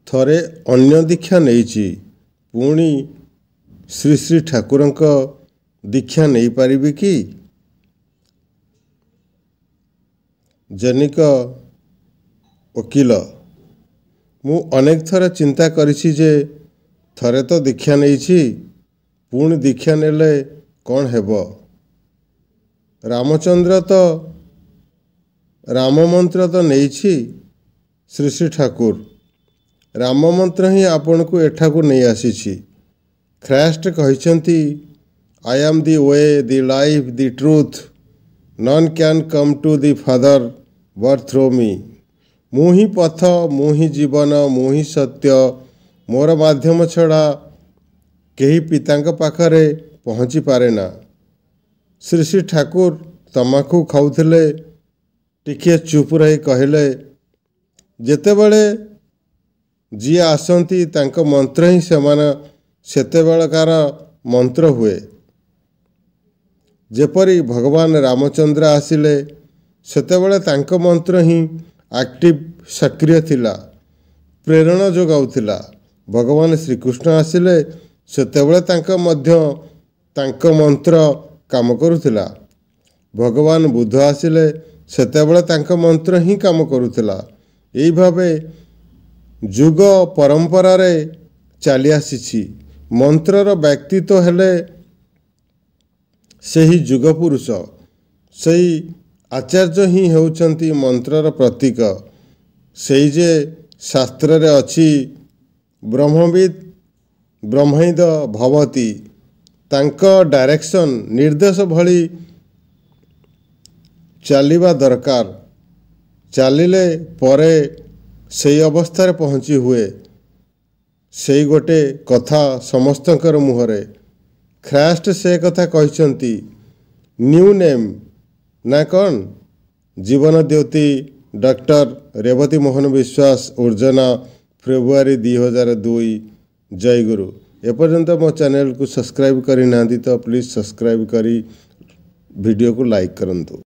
ଥରେ ଅନ୍ୟ ଦୀକ୍ଷା ନେଇଛି, ପୁଣି ଶ୍ରୀ ଶ୍ରୀ ଠାକୁରଙ୍କ ଦୀକ୍ଷା ନେଇପାରିବି କି? ଜନିକ ଓକିଲ: ମୁଁ ଅନେକ ଥର ଚିନ୍ତା କରିଛି ଯେ ଥରେ ତ ଦୀକ୍ଷା ନେଇଛି, ପୁଣି ଦୀକ୍ଷା ନେଲେ କ'ଣ ହେବ? ରାମ ମନ୍ତ୍ର ତ ନେଇଛି ଶ୍ରୀ ଶ୍ରୀ ଠାକୁର। ରାମ ମନ୍ତ୍ର ହିଁ ଆପଣଙ୍କୁ ଏଠାକୁ ନେଇ ଆସିଛି। ଖ୍ରାଷ୍ଟ କହିଛନ୍ତି, I am the we, the life, the truth, non can come to the father but throw ମି। ମୁଁ ହିଁ ପଥ, ମୁଁ ହିଁ ଜୀବନ, ମୁଁ ହିଁ ସତ୍ୟ। ମୋର ମାଧ୍ୟମ ଛଡ଼ା କେହି ପିତାଙ୍କ ପାଖରେ ପହଞ୍ଚି ପାରେନା। ଶ୍ରୀ ଶ୍ରୀ ଠାକୁର ତମାଖୁ ଖାଉଥିଲେ। ଟିକିଏ ଚୁପ୍ ରହି କହିଲେ, ଯେତେବେଳେ ଯିଏ ଆସନ୍ତି ତାଙ୍କ ମନ୍ତ୍ର ହିଁ ସେତେବେଳକାର ମନ୍ତ୍ର ହୁଏ। ଯେପରି ଭଗବାନ ରାମଚନ୍ଦ୍ର ଆସିଲେ, ସେତେବେଳେ ତାଙ୍କ ମନ୍ତ୍ର ହିଁ ଆକ୍ଟିଭ୍, ସକ୍ରିୟ ଥିଲା, ପ୍ରେରଣା ଯୋଗାଉଥିଲା। ଭଗବାନ ଶ୍ରୀକୃଷ୍ଣ ଆସିଲେ, ସେତେବେଳେ ତାଙ୍କ ମନ୍ତ୍ର କାମ କରୁଥିଲା। ଭଗବାନ ବୁଦ୍ଧ ଆସିଲେ, ସେତେବେଳେ ତାଙ୍କ ମନ୍ତ୍ର ହିଁ କାମ କରୁଥିଲା। ଏହି ଭାବେ ଯୁଗ ପରମ୍ପରାରେ ଚାଲି ଆସିଛି। ମନ୍ତ୍ରର ବ୍ୟକ୍ତିତ୍ୱ ହେଲେ ସେହି ଯୁଗ ପୁରୁଷ, ସେହି ଆଚାର୍ଯ୍ୟ ହିଁ ହେଉଛନ୍ତି ମନ୍ତ୍ରର ପ୍ରତୀକ। ସେଇ ଯେ ଶାସ୍ତ୍ରରେ ଅଛି, ବ୍ରହ୍ମବିଦ୍ ବ୍ରହ୍ମୈଦ ଭବତି, ତାଙ୍କ ଡାଇରେକ୍ସନ୍, ନିର୍ଦ୍ଦେଶ ଭଳି ଚାଲିବା ଦରକାର। ଚାଲିଲେ ପରେ ସେଇ ଅବସ୍ଥାରେ ପହଞ୍ଚି ହୁଏ। ସେଇ ଗୋଟେ କଥା ସମସ୍ତଙ୍କର ମୁହଁରେ। ଖ୍ରାଷ୍ଟ ସେ କଥା କହିଛନ୍ତି। ନ୍ୟୁ ନେମ୍ ନା କ'ଣ? ଜୀବନଜ୍ୟୋତି, ଡକ୍ଟର ରେବତୀ ମୋହନ ବିଶ୍ୱାସ, ଉର୍ଜନା, ଫେବୃଆରୀ 2002। ଜୟଗୁରୁ। ଏପର୍ଯ୍ୟନ୍ତ ମୋ ଚ୍ୟାନେଲକୁ ସବସ୍କ୍ରାଇବ୍ କରିନାହାନ୍ତି ତ ପ୍ଲିଜ୍ ସବସ୍କ୍ରାଇବ୍ କରି ଭିଡ଼ିଓକୁ ଲାଇକ୍ କରନ୍ତୁ।